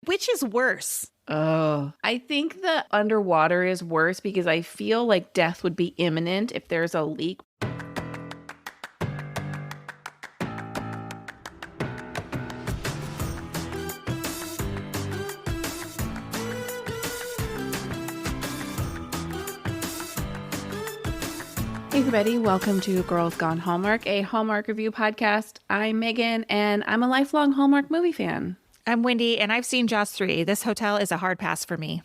Which is worse? Oh, I think the underwater is worse because I feel like death would be imminent if there's a leak. Hey everybody, welcome to Girls Gone Hallmark, a Hallmark review podcast. I'm Megan, and I'm a lifelong Hallmark movie fan. I'm Wendy, and I've seen Jaws 3. This hotel is a hard pass for me.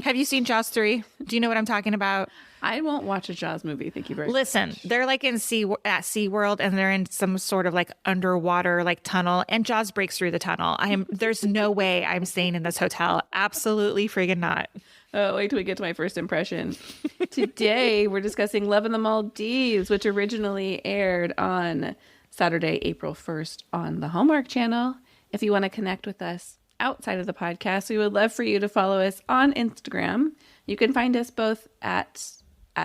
Have you seen Jaws 3? Do you know what I'm talking about? I won't watch a Jaws movie, thank you very much. Listen, they're like at SeaWorld, and they're in some sort of like underwater like tunnel, and Jaws breaks through the tunnel. There's no way I'm staying in this hotel. Absolutely friggin' not. Oh, wait till we get to my first impression. Today, we're discussing Love in the Maldives, which originally aired on Saturday, April 1st on the Hallmark Channel. If you want to connect with us outside of the podcast, we would love for you to follow us on Instagram. You can find us both at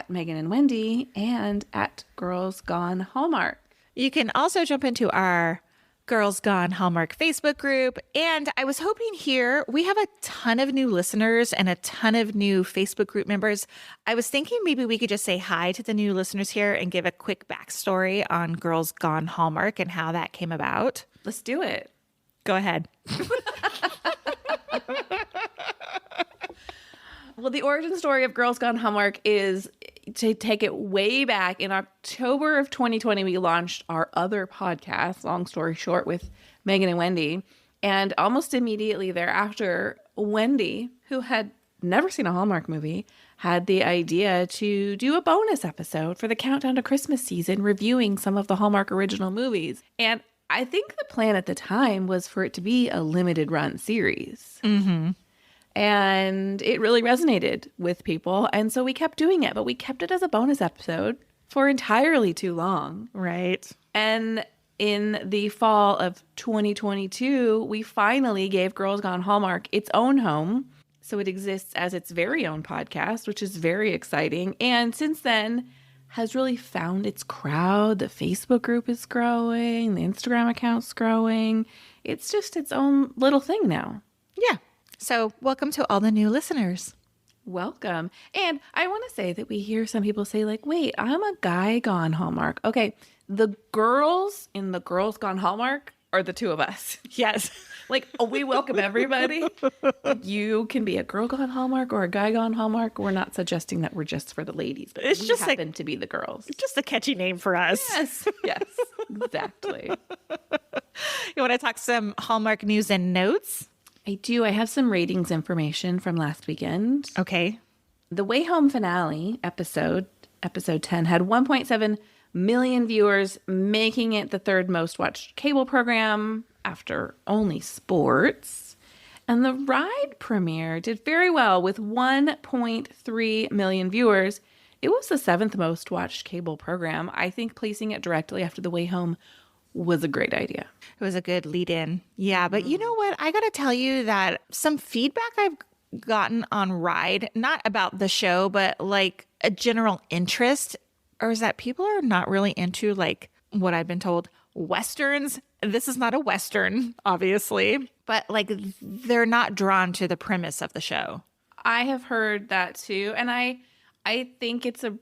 Megan and Wendy and at Girls Gone Hallmark. You can also jump into our Girls Gone Hallmark Facebook group. And I was hoping here, we have a ton of new listeners and a ton of new Facebook group members. I was thinking maybe we could just say hi to the new listeners here and give a quick backstory on Girls Gone Hallmark and how that came about. Let's do it. Go ahead. Well, the origin story of Girls Gone Hallmark is, to take it way back, in October of 2020, we launched our other podcast, Long Story Short, with Megan and Wendy. And almost immediately thereafter, Wendy, who had never seen a Hallmark movie, had the idea to do a bonus episode for the countdown to Christmas season, reviewing some of the Hallmark original movies. And I think the plan at the time was for it to be a limited run series. Mm-hmm. And it really resonated with people. And so we kept doing it, but we kept it as a bonus episode for entirely too long. Right. And in the fall of 2022, we finally gave Girls Gone Hallmark its own home. So it exists as its very own podcast, which is very exciting. And since then, has really found its crowd. The Facebook group is growing. The Instagram account's growing. It's just its own little thing now. Yeah. So welcome to all the new listeners. Welcome. And I want to say that we hear some people say like, wait, I'm a guy gone Hallmark. Okay. The girls in the Girls Gone Hallmark are the two of us. Yes. Like, we welcome everybody. You can be a girl gone Hallmark or a guy gone Hallmark. We're not suggesting that we're just for the ladies, but it's we just happen to be the girls. It's just a catchy name for us. Yes. Yes. Exactly. You want to talk some Hallmark news and notes? I do. I have some ratings information from last weekend. Okay. The Way Home finale episode 10, had 1.7 million viewers, making it the third most watched cable program after only sports. And the Ride premiere did very well with 1.3 million viewers. It was the seventh most watched cable program. I think placing it directly after The Way Home was a great idea. It was a good lead in. Yeah, but you know what? I got to tell you that some feedback I've gotten on Ride, not about the show, but like a general interest, or is that people are not really into, like what I've been told, Westerns. This is not a Western, obviously, but like they're not drawn to the premise of the show. I have heard that too. And I think it's a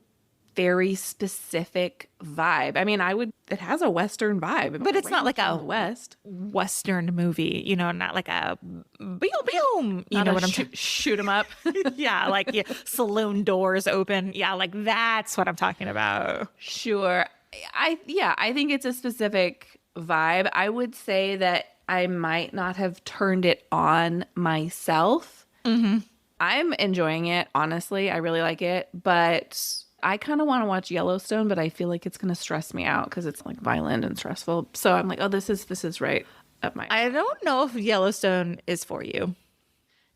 very specific vibe. I mean, it has a Western vibe. But it's not like a West Western movie, not like a boom, boom. You know what I'm saying? Shoot 'em up. Yeah, like saloon doors open. Yeah, like that's what I'm talking about. Sure. I think it's a specific vibe. I would say that I might not have turned it on myself. Mm-hmm. I'm enjoying it, honestly. I really like it, but I kind of want to watch Yellowstone, but I feel like it's going to stress me out because it's like violent and stressful. So I'm like, oh, this is right up my. I don't know if Yellowstone is for you.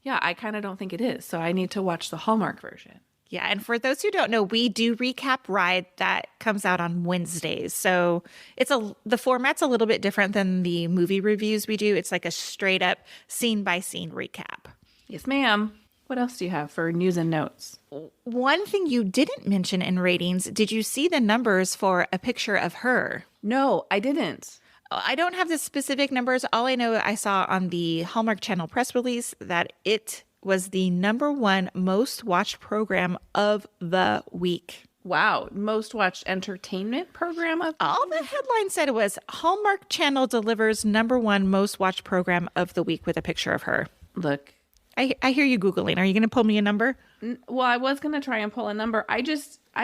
Yeah, I kind of don't think it is. So I need to watch the Hallmark version. Yeah, and for those who don't know, we do recap Ride that comes out on Wednesdays. So the format's a little bit different than the movie reviews we do. It's like a straight up scene by scene recap. Yes, ma'am. What else do you have for news and notes? One thing you didn't mention in ratings, did you see the numbers for A Picture of Her? No, I didn't. I don't have the specific numbers. All I know, I saw on the Hallmark Channel press release that it was the #1 most watched program of the week. Wow. Most watched entertainment program of All the headline said was Hallmark Channel delivers #1 most watched program of the week with a picture of her. Look. I hear you Googling. Are you going to pull me a number? Well, I was going to try and pull a number. I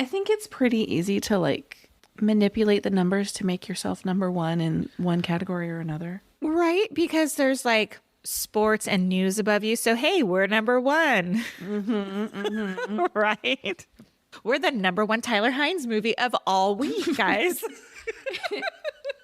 think it's pretty easy to like manipulate the numbers to make yourself &1 in one category or another. Right? Because there's like sports and news above you. So, hey, we're #1. Right? We're the #1 Tyler Hines movie of all week, guys.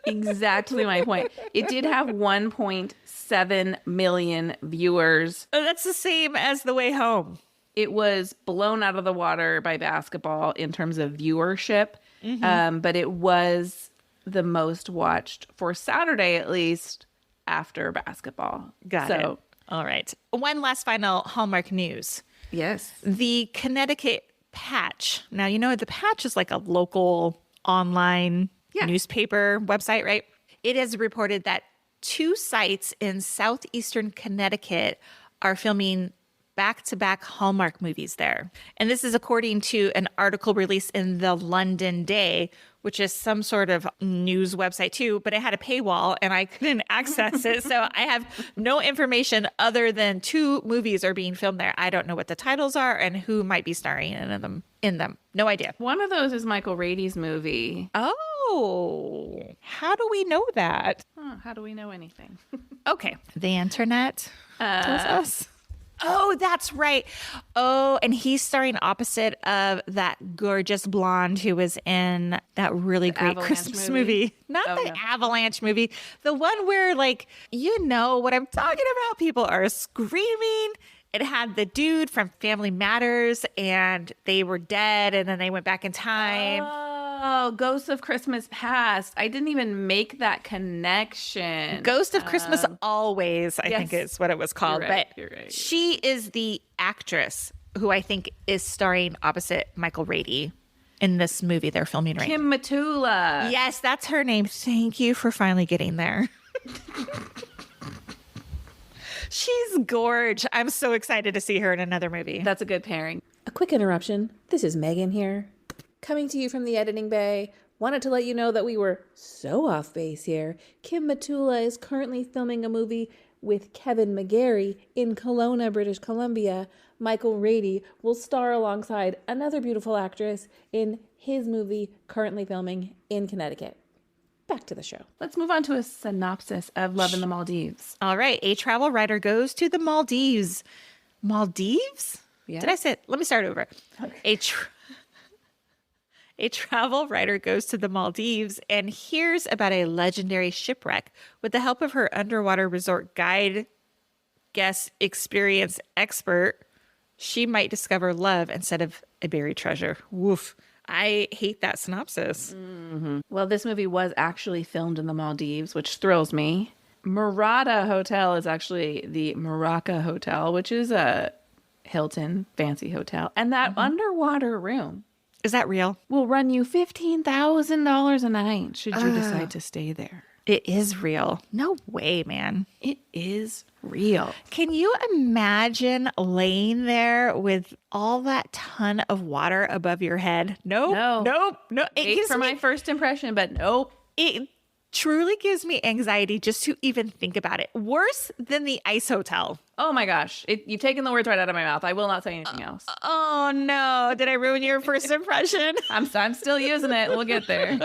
Exactly my point. It did have 1.7 million viewers. Oh, that's the same as The Way Home. It was blown out of the water by basketball in terms of viewership, but it was the most watched for Saturday, at least, after basketball. Got it. All right. One last final Hallmark news. Yes. The Connecticut Patch. Now, you know, the Patch is like a local online newspaper website, right? It has reported that 2 sites in southeastern Connecticut are filming back-to-back Hallmark movies there. And this is according to an article released in the London Day, which is some sort of news website too, but it had a paywall and I couldn't access it. So I have no information other than 2 movies are being filmed there. I don't know what the titles are and who might be starring in them. No idea. One of those is Michael Rady's movie. Oh, how do we know that? How do we know anything? Okay. The internet tells us. Oh, that's right. Oh, and he's starring opposite of that gorgeous blonde who was in that really great Avalanche Christmas movie. Not the no. Avalanche movie. The one where, like, you know what I'm talking about. People are screaming. It had the dude from Family Matters and they were dead and then they went back in time. Oh, Ghosts of Christmas Past. I didn't even make that connection. Ghost of Christmas Always, I think is what it was called. You're right. She is the actress who I think is starring opposite Michael Rady in this movie they're filming right now. Kim Matula. Yes, that's her name. Thank you for finally getting there. She's gorge. I'm so excited to see her in another movie. That's a good pairing. A quick interruption. This is Megan here. Coming to you from the editing bay. Wanted to let you know that we were so off base here. Kim Matula is currently filming a movie with Kevin McGarry in Kelowna, British Columbia. Michael Rady will star alongside another beautiful actress in his movie currently filming in Connecticut. Back to the show. Let's move on to a synopsis of Love in the Maldives. All right. A travel writer goes to the Maldives. Maldives? Yeah. Did I say it? Let me start over. Okay. A travel writer goes to the Maldives and hears about a legendary shipwreck. With the help of her underwater resort guide, guest experience expert, she might discover love instead of a buried treasure. Woof. I hate that synopsis. Mm-hmm. Well, this movie was actually filmed in the Maldives, which thrills me. Murata Hotel is actually the Maraca Hotel, which is a Hilton fancy hotel. And that underwater room Is that real? will run you $15,000 a night should you decide to stay there. It is real. No way, man. It is real. Can you imagine laying there with all that ton of water above your head? Nope. No. Nope. No. Wait for my first impression, but nope. It truly gives me anxiety just to even think about it. Worse than the ice hotel. Oh my gosh. You've taken the words right out of my mouth. I will not say anything else. Oh no. Did I ruin your first impression? I'm still using it. We'll get there.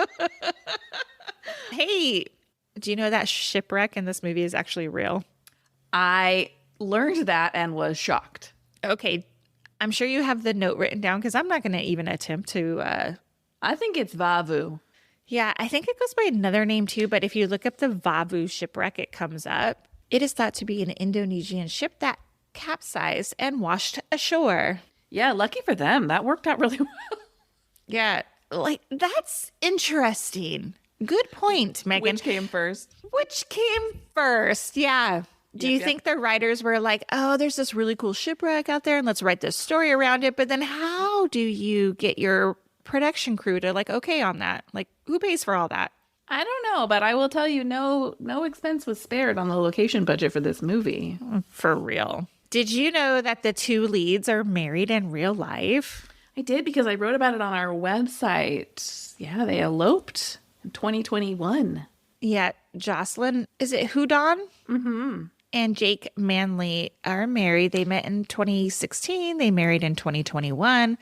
Hey, do you know that shipwreck in this movie is actually real? I learned that and was shocked. Okay. I'm sure you have the note written down because I'm not going to even attempt to. I think it's Vaavu. Yeah, I think it goes by another name too. But if you look up the Vaavu shipwreck, it comes up. It is thought to be an Indonesian ship that capsized and washed ashore. Yeah, lucky for them. That worked out really well. Yeah, like that's interesting. Good point, Megan. Which came first? Yeah. Do you think the writers were like, oh, there's this really cool shipwreck out there and let's write this story around it? But then how do you get your production crew to like, okay on that? Like, who pays for all that? I don't know, but I will tell you, no expense was spared on the location budget for this movie. For real. Did you know that the two leads are married in real life? I did because I wrote about it on our website. Yeah, they eloped in 2021. Yeah, Jocelyn, is it Hudon? Mm-hmm. And Jake Manley are married. They met in 2016. They married in 2021.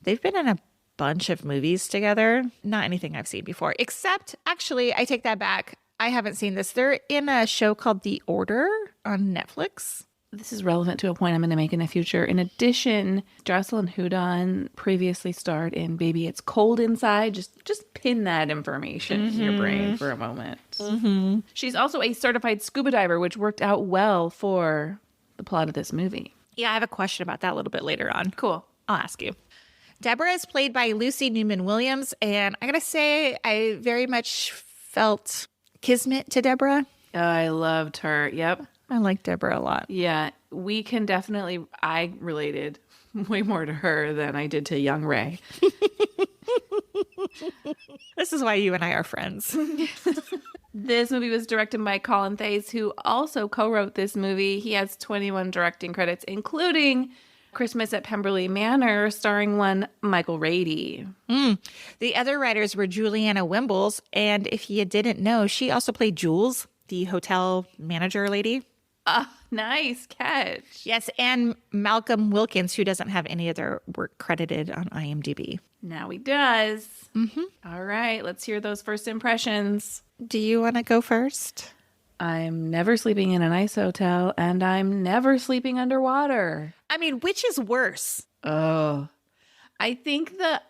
They've been in a bunch of movies together. Not anything I've seen before, except actually, I take that back. I haven't seen this. They're in a show called The Order on Netflix. This is relevant to a point I'm going to make in the future. In addition, Jocelyn Hudon previously starred in Baby It's Cold Inside. Just pin that information in your brain for a moment. Mm-hmm. She's also a certified scuba diver, which worked out well for the plot of this movie. Yeah, I have a question about that a little bit later on. Cool. I'll ask you. Deborah is played by Lucy Newman-Williams, and I gotta say, I very much felt kismet to Deborah. I loved her. Yep. I like Deborah a lot. Yeah, we can definitely, I related way more to her than I did to young Ray. This is why you and I are friends. This movie was directed by Colin Thays, who also co-wrote this movie. He has 21 directing credits, including Christmas at Pemberley Manor, starring one Michael Rady. The other writers were Juliana Wimbles, and if you didn't know, she also played Jules, the hotel manager lady. Nice catch. Yes, and Malcolm Wilkins, who doesn't have any other work credited on IMDb. Now he does. Mm-hmm. All right, let's hear those first impressions. Do you want to go first? I'm never sleeping in an ice hotel, and I'm never sleeping underwater. I mean, which is worse? Oh, I think the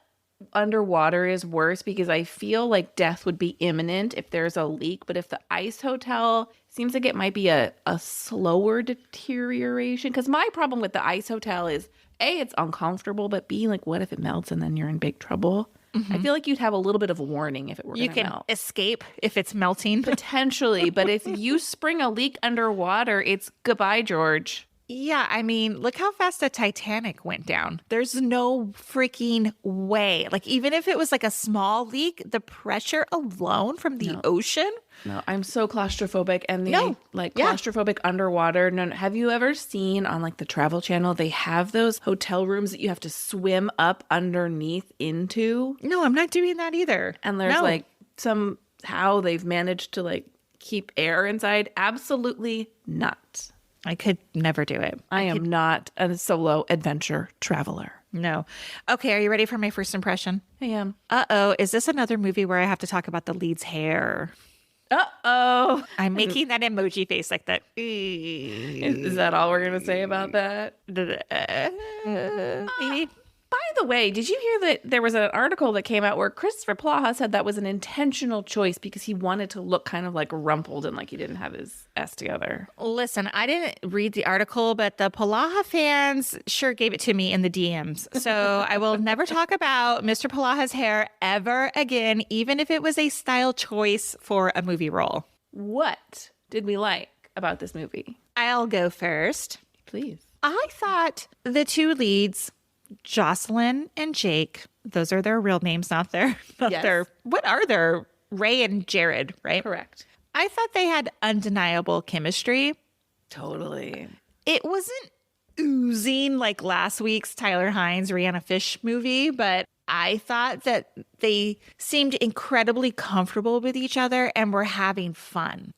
underwater is worse because I feel like death would be imminent if there's a leak. But if the ice hotel seems like it might be a slower deterioration. Because my problem with the ice hotel is A, it's uncomfortable, but B, like, what if it melts and then you're in big trouble? Mm-hmm. I feel like you'd have a little bit of a warning if it were going to melt. You can escape if it's melting. Potentially, but if you spring a leak underwater, it's goodbye, George. Yeah, I mean, look how fast the Titanic went down. There's no freaking way. Like, even if it was like a small leak, the pressure alone from the ocean. No, I'm so claustrophobic. And the claustrophobic underwater. No, have you ever seen on like the Travel Channel, they have those hotel rooms that you have to swim up underneath into? No, I'm not doing that either. And there's like somehow they've managed to like keep air inside. Absolutely not. I could never do it. I am not a solo adventure traveler. No. Okay, are you ready for my first impression? I am. Uh-oh, is this another movie where I have to talk about the lead's hair? Uh-oh. I'm making that emoji face like that. Is that all we're going to say about that? By the way, did you hear that there was an article that came out where Christopher Plaha said that was an intentional choice because he wanted to look kind of like rumpled and like he didn't have his S together? Listen, I didn't read the article, but the Palaha fans sure gave it to me in the DMs. So I will never talk about Mr. Palaha's hair ever again, even if it was a style choice for a movie role. What did we like about this movie? I'll go first. Please. I thought the two leads, Jocelyn and Jake, those are their real names, not their, what are their, Ray and Jared, right? Correct. I thought they had undeniable chemistry. Totally. It wasn't oozing like last week's Tyler Hines, Rihanna Fish movie, but I thought that they seemed incredibly comfortable with each other and were having fun.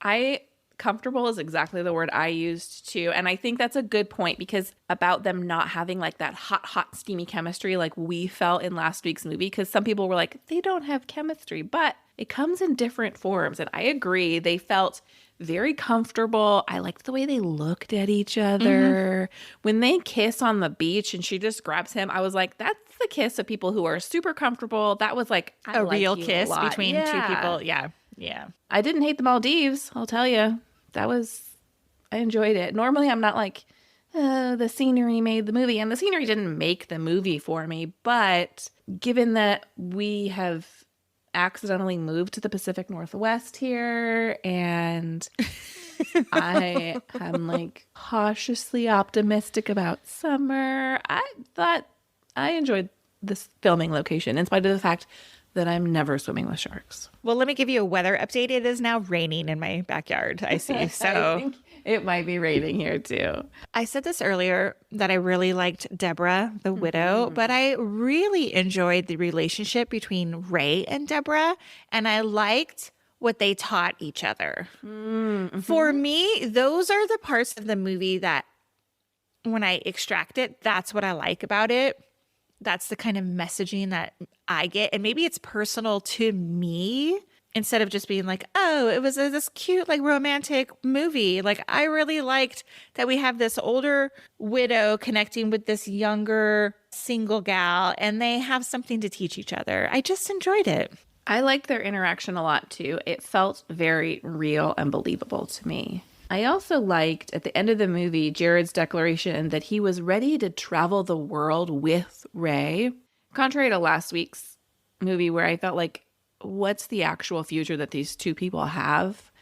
Comfortable is exactly the word I used too. And I think that's a good point because about them not having like that hot, steamy chemistry like we felt in last week's movie. Because some people were like, they don't have chemistry, but it comes in different forms. And I agree. They felt very comfortable. I liked the way they looked at each other. Mm-hmm. When they kiss on the beach and she just grabs him, I was like, that's the kiss of people who are super comfortable. That was like a real kiss between two people. Yeah. Yeah. I didn't hate the Maldives, I'll tell you. I enjoyed it. Normally I'm not like, the scenery made the movie. And the scenery didn't make the movie for me. But given that we have accidentally moved to the Pacific Northwest here and I am like cautiously optimistic about summer, I thought I enjoyed this filming location in spite of the fact that I'm never swimming with sharks. Well, let me give you a weather update. It is now raining in my backyard, I see. I So think it might be raining here too. I said this earlier that I really liked Deborah, the widow, but I really enjoyed the relationship between Ray and Deborah, and I liked what they taught each other. For me, those are the parts of the movie that when I extract it, that's what I like about it. That's the kind of messaging that I get. And maybe it's personal to me instead of just being like, oh, it was this cute, like romantic movie. Like I really liked that we have this older widow connecting with this younger single gal and they have something to teach each other. I just enjoyed it. I liked their interaction a lot too. It felt very real and believable to me. I also liked at the end of the movie Jared's declaration that he was ready to travel the world with Ray. Contrary to last week's movie where I felt like, what's the actual future that these two people have?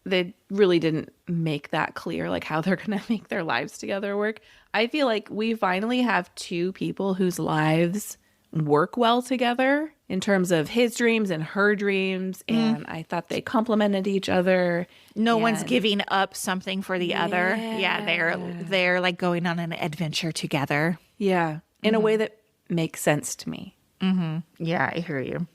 They really didn't make that clear, like how they're going to make their lives together work. I feel like we finally have two people whose lives work well together in terms of his dreams and her dreams. And I thought they complemented each other. No one's giving up something for the other. Yeah, they're like going on an adventure together. Yeah, in a way that makes sense to me. Yeah, I hear you.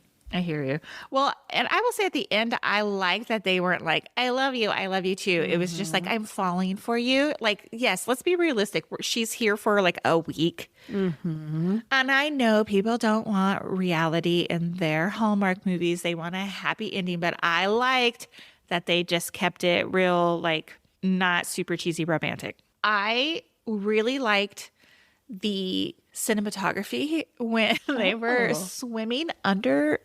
Well, and I will say at the end, I like that they weren't like, I love you too. It was just like, I'm falling for you. Like, yes, let's be realistic. She's here for like a week. And I know people don't want reality in their Hallmark movies. They want a happy ending, but I liked that they just kept it real, like not super cheesy romantic. I really liked the cinematography when they were swimming under.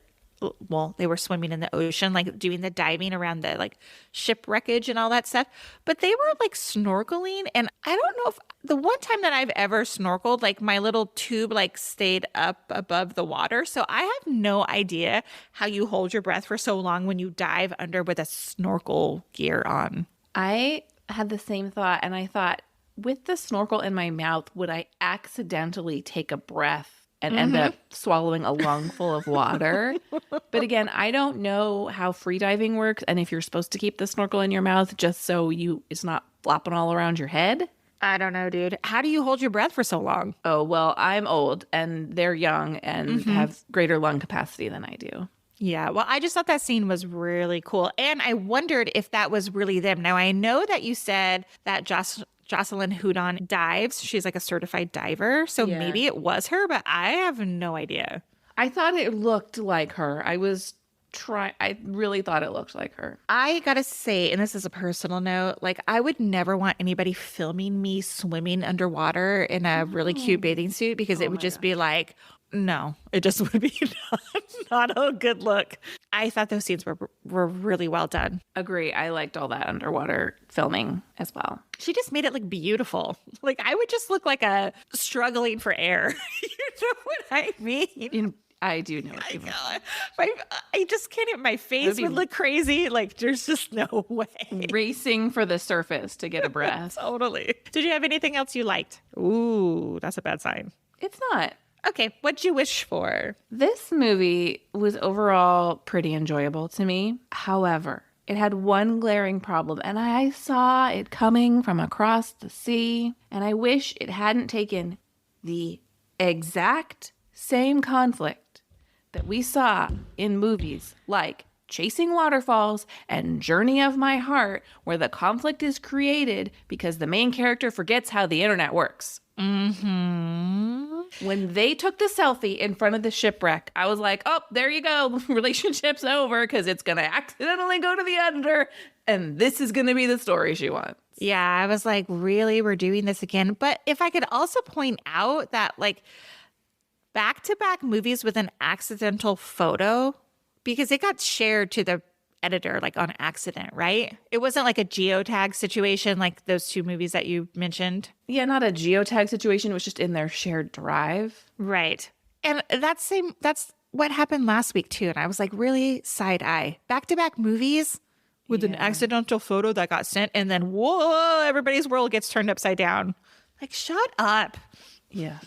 Well, they were swimming in the ocean, like doing the diving around the like shipwreckage and all that stuff. But they were like snorkeling. And I don't know if the one time that I've ever snorkeled, like my little tube like stayed up above the water. So I have no idea how you hold your breath for so long when you dive under with a snorkel gear on. I had the same thought, and I thought, with the snorkel in my mouth, would I accidentally take a breath and end up swallowing a lungful of water? But again, I don't know how freediving works and if you're supposed to keep the snorkel in your mouth just so it's not flopping all around your head. I don't know, dude. How do you hold your breath for so long? Oh, well, I'm old and they're young and have greater lung capacity than I do. Yeah, well, I just thought that scene was really cool. And I wondered if that was really them. Now, I know that you said that Jocelyn Hudon dives. She's like a certified diver. So maybe it was her, but I have no idea. I thought it looked like her. I really thought it looked like her. I gotta say, and this is a personal note, like I would never want anybody filming me swimming underwater in a really cute bathing suit because it would just be like, no, it just would be not a good look. I thought those scenes were really well done. Agree. I liked all that underwater filming as well. She just made it look beautiful. Like I would just look like a struggling for air. You know what I mean? I do know what you mean. I just can't even, my face would look crazy. Like there's just no way. Racing for the surface to get a breath. Totally. Did you have anything else you liked? Ooh, that's a bad sign. It's not. Okay, what'd you wish for? This movie was overall pretty enjoyable to me. However, it had one glaring problem, and I saw it coming from across the sea, and I wish it hadn't taken the exact same conflict that we saw in movies like Chasing Waterfalls and Journey of My Heart, where the conflict is created because the main character forgets how the internet works. When they took the selfie in front of the shipwreck, I was like, oh, there you go. Relationship's over because it's going to accidentally go to the editor. And this is going to be the story she wants. Yeah, I was like, really? We're doing this again? But if I could also point out that like back-to-back movies with an accidental photo, because it got shared to the editor like on accident, right? It wasn't like a geotag situation like those two movies that you mentioned. Yeah, not a geotag situation. It was just in their shared drive. Right. And that's what happened last week too. And I was like, really side eye. Back-to-back movies with an accidental photo that got sent and then whoa, everybody's world gets turned upside down. Like, shut up. Yeah.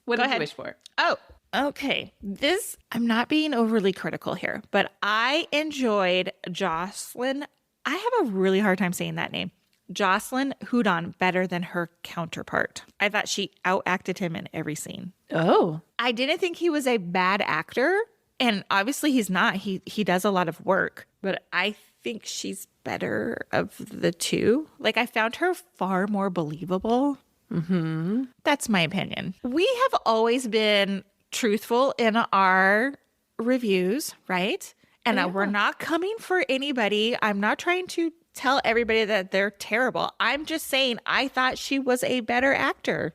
What did you wish for? Oh, Okay, this, I'm not being overly critical here, but I enjoyed Jocelyn. I have a really hard time saying that name. Jocelyn Hudon better than her counterpart. I thought she outacted him in every scene. Oh. I didn't think he was a bad actor, and obviously he's not. He does a lot of work, but I think she's better of the two. Like, I found her far more believable. Mm-hmm. That's my opinion. We have always been truthful in our reviews, right? And we're not coming for anybody. I'm not trying to tell everybody that they're terrible. I'm just saying I thought she was a better actor.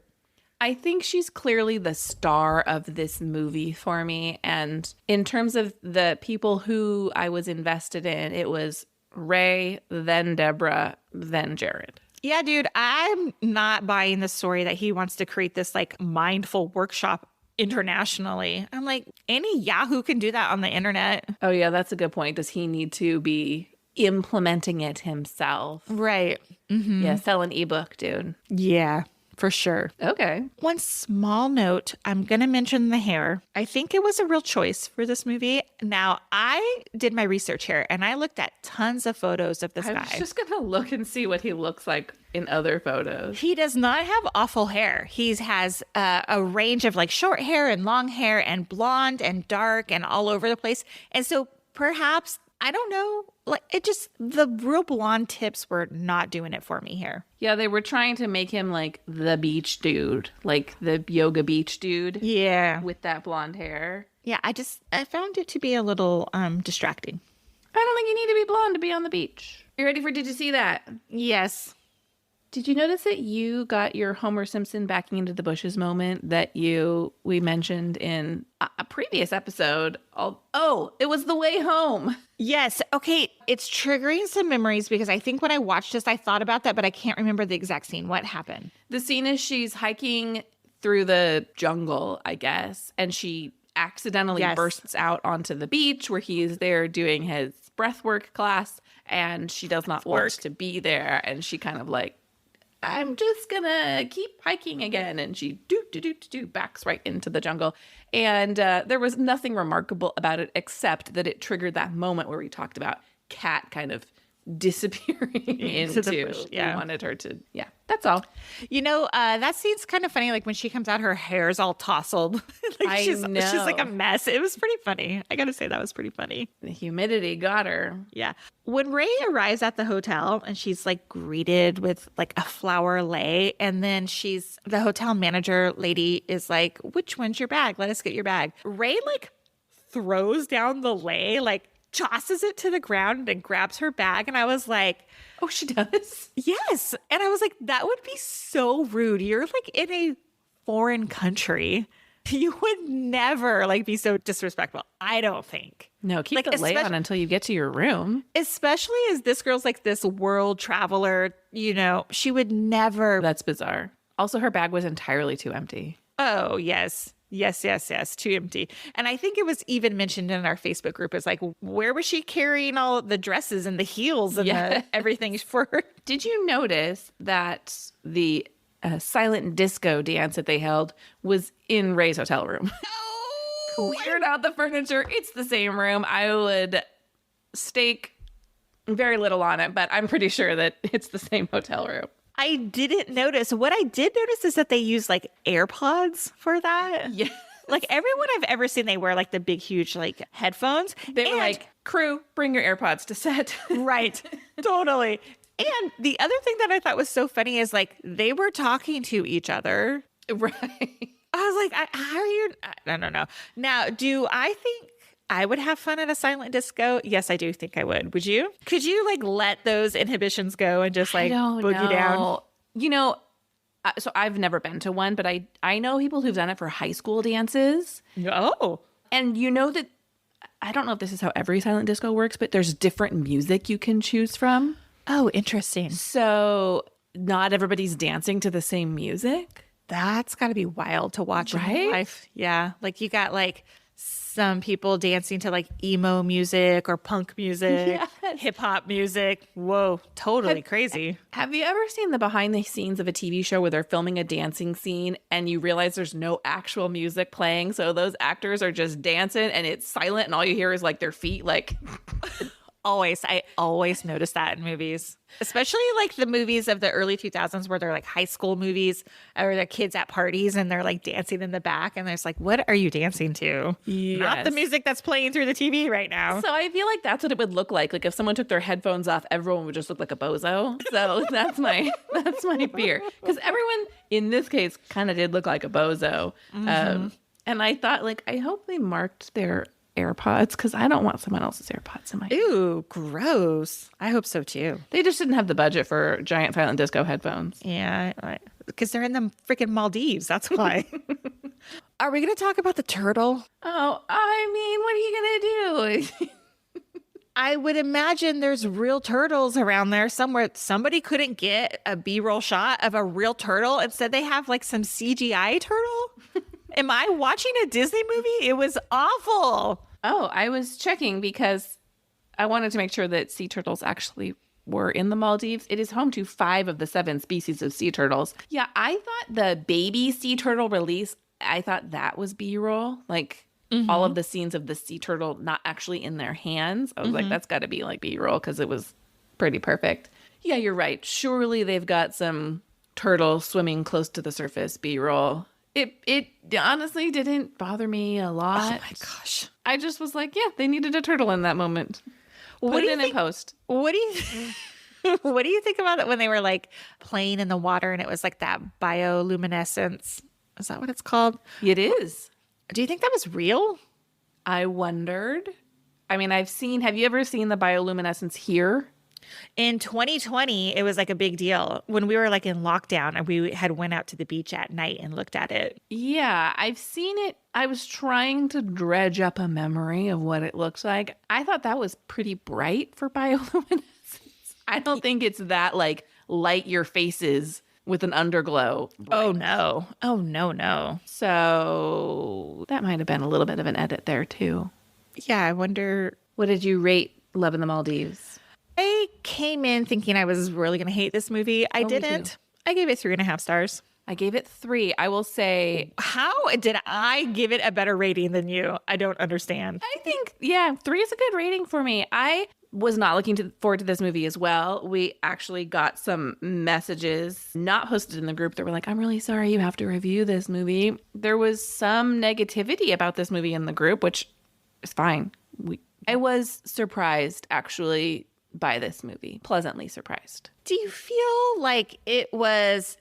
I think she's clearly the star of this movie for me. And in terms of the people who I was invested in, it was Ray, then Deborah, then Jared. Yeah, dude, I'm not buying the story that he wants to create this like mindful workshop internationally. I'm like, any Yahoo can do that on the internet. Oh, yeah, that's a good point. Does he need to be implementing it himself? Right. Mm-hmm. Yeah, sell an ebook, dude. Yeah, for sure. Okay. One small note, I'm going to mention the hair. I think it was a real choice for this movie. Now, I did my research here and I looked at tons of photos of this I guy. was just going to look and see what he looks like in other photos. He does not have awful hair. He has a range of like short hair and long hair and blonde and dark and all over the place. And so perhaps, I don't know, like it just, the real blonde tips were not doing it for me here. Yeah, they were trying to make him like the beach dude, like the yoga beach dude. Yeah. With that blonde hair. Yeah, I found it to be a little distracting. I don't think you need to be blonde to be on the beach. You ready for Did You See That? Yes. Did you notice that you got your Homer Simpson backing into the bushes moment that we mentioned in a previous episode? Oh, it was The Way Home. Yes. Okay. It's triggering some memories because I think when I watched this, I thought about that, but I can't remember the exact scene. What happened? The scene is she's hiking through the jungle, I guess, and she accidentally bursts out onto the beach where he is there doing his breathwork class, and she does not want to be there, and she kind of like, I'm just gonna keep hiking again. And she backs right into the jungle. And there was nothing remarkable about it except that it triggered that moment where we talked about Kat kind of disappearing into the bush. Yeah. We wanted her to, yeah, that's all. You know, that scene's kind of funny. Like when she comes out, her hair's all tousled. Like she's like a mess. It was pretty funny. I gotta say that was pretty funny. The humidity got her. Yeah. When Ray arrives at the hotel and she's like greeted with like a flower lei, and then the hotel manager lady is like, which one's your bag? Let us get your bag. Ray like throws down the lei, like tosses it to the ground and grabs her bag. And I was like, oh, she does? Yes. And I was like, that would be so rude. You're like in a foreign country. You would never like be so disrespectful. I don't think. No, keep the lei on until you get to your room. Especially as this girl's like this world traveler, you know, she would never. That's bizarre. Also, her bag was entirely too empty. Oh, yes. Yes. Too empty. And I think it was even mentioned in our Facebook group. It's like, where was she carrying all the dresses and the heels and everything for her? Did you notice that the silent disco dance that they held was in Ray's hotel room? Oh, cleared out the furniture. It's the same room. I would stake very little on it, but I'm pretty sure that it's the same hotel room. I didn't notice. What I did notice is that they use like AirPods for that. Yeah. Like everyone I've ever seen, they wear like the big, huge like headphones. They were like, crew, bring your AirPods to set. Right. Totally. And the other thing that I thought was so funny is like they were talking to each other. Right. I was like, how are you? I don't know. Now, do I think I would have fun at a silent disco? Yes, I do think I would. Would you? Could you like let those inhibitions go and just like boogie down? You know, so I've never been to one, but I know people who've done it for high school dances. Oh. And you know that, I don't know if this is how every silent disco works, but there's different music you can choose from. Oh, interesting. So not everybody's dancing to the same music. That's got to be wild to watch in real life. Yeah. Like you got like some people dancing to like emo music or punk music, Yes. hip hop music. Whoa, totally crazy. Have you ever seen the behind the scenes of a TV show where they're filming a dancing scene and you realize there's no actual music playing? So those actors are just dancing and it's silent and all you hear is like their feet like I always notice that in movies, especially like the movies of the early 2000s where they're like high school movies or they're kids at parties and they're like dancing in the back. And there's like, what are you dancing to? Not the music that's playing through the TV right now. So I feel like that's what it would look like. Like if someone took their headphones off, everyone would just look like a bozo. So that's my fear. Because everyone in this case kind of did look like a bozo. And I thought like, I hope they marked their AirPods because I don't want someone else's AirPods in my Ew, gross. I hope so too. They just didn't have the budget for giant silent disco headphones. Yeah, because they're in the freaking Maldives. That's why. Are we going to talk about the turtle? Oh, I mean, what are you going to do? I would imagine there's real turtles around there somewhere. Somebody couldn't get a B-roll shot of a real turtle. Instead, they have like some CGI turtle. Am I watching a Disney movie? It was awful. Oh, I was checking because I wanted to make sure that sea turtles actually were in the Maldives. It is home to 5 of the 7 species of sea turtles. Yeah, I thought the baby sea turtle release, I thought that was B-roll. Like all of the scenes of the sea turtle not actually in their hands. I was like, that's got to be like B-roll because it was pretty perfect. Yeah, you're right. Surely they've got some turtles swimming close to the surface B-roll. It honestly didn't bother me a lot. Oh my gosh. I just was like, yeah, they needed a turtle in that moment. Put it in post. What do you what do you think about it when they were like playing in the water and it was like that bioluminescence? Is that what it's called? It is. Do you think that was real? I wondered. I mean, have you ever seen the bioluminescence here? In 2020, it was like a big deal when we were like in lockdown and we had went out to the beach at night and looked at it. Yeah, I've seen it. I was trying to dredge up a memory of what it looks like. I thought that was pretty bright for bioluminescence. I don't think it's that like light your faces with an underglow. Oh no. Oh no. So that might have been a little bit of an edit there too. Yeah, I wonder. What did you rate Love in the Maldives? I came in thinking I was really going to hate this movie. I didn't. I gave it 3.5 stars. I gave it 3. I will say, how did I give it a better rating than you? I don't understand. I think, 3 is a good rating for me. I was not looking forward to this movie as well. We actually got some messages not posted in the group that were like, I'm really sorry you have to review this movie. There was some negativity about this movie in the group, which is fine. I was surprised, actually, by this movie. Pleasantly surprised. Do you feel like it was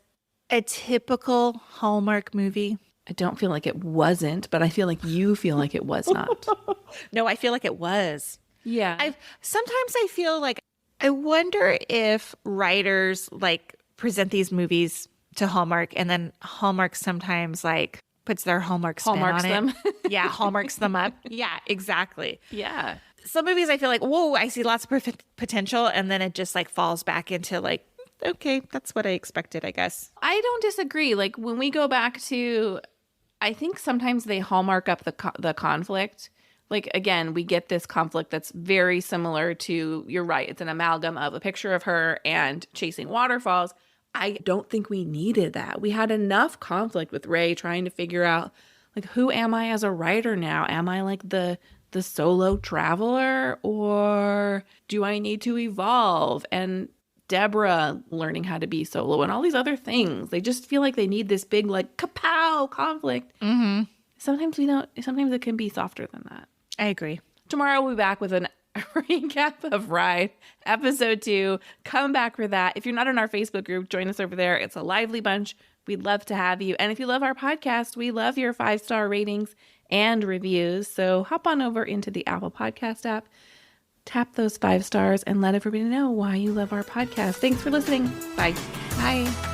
a typical Hallmark movie? I don't feel like it wasn't, but I feel like you feel like it was not. No, I feel like it was. Yeah. Sometimes I feel like I wonder if writers like present these movies to Hallmark and then Hallmark sometimes like puts their Hallmark spin Hallmarks on them. it. Yeah, Hallmarks them up. Yeah, exactly. Yeah. Some movies I feel like, whoa, I see lots of potential, and then it just like falls back into like, okay, that's what I expected, I guess. I don't disagree. Like when we go back to, I think sometimes they hallmark up the conflict. Like again, we get this conflict that's very similar to, you're right, it's an amalgam of a picture of her and chasing waterfalls. I don't think we needed that. We had enough conflict with Ray trying to figure out like, who am I as a writer now? Am I like the solo traveler, or do I need to evolve? And Deborah learning how to be solo and all these other things. They just feel like they need this big like kapow conflict. Mm-hmm. Sometimes we don't. Sometimes it can be softer than that. I agree. Tomorrow we'll be back with a recap of Ride episode 2. Come back for that. If you're not in our Facebook group, join us over there. It's a lively bunch. We'd love to have you. And if you love our podcast, we love your 5-star ratings and reviews. So hop on over into the Apple Podcast app, tap those 5 stars, and let everybody know why you love our podcast. Thanks for listening. Bye. Bye.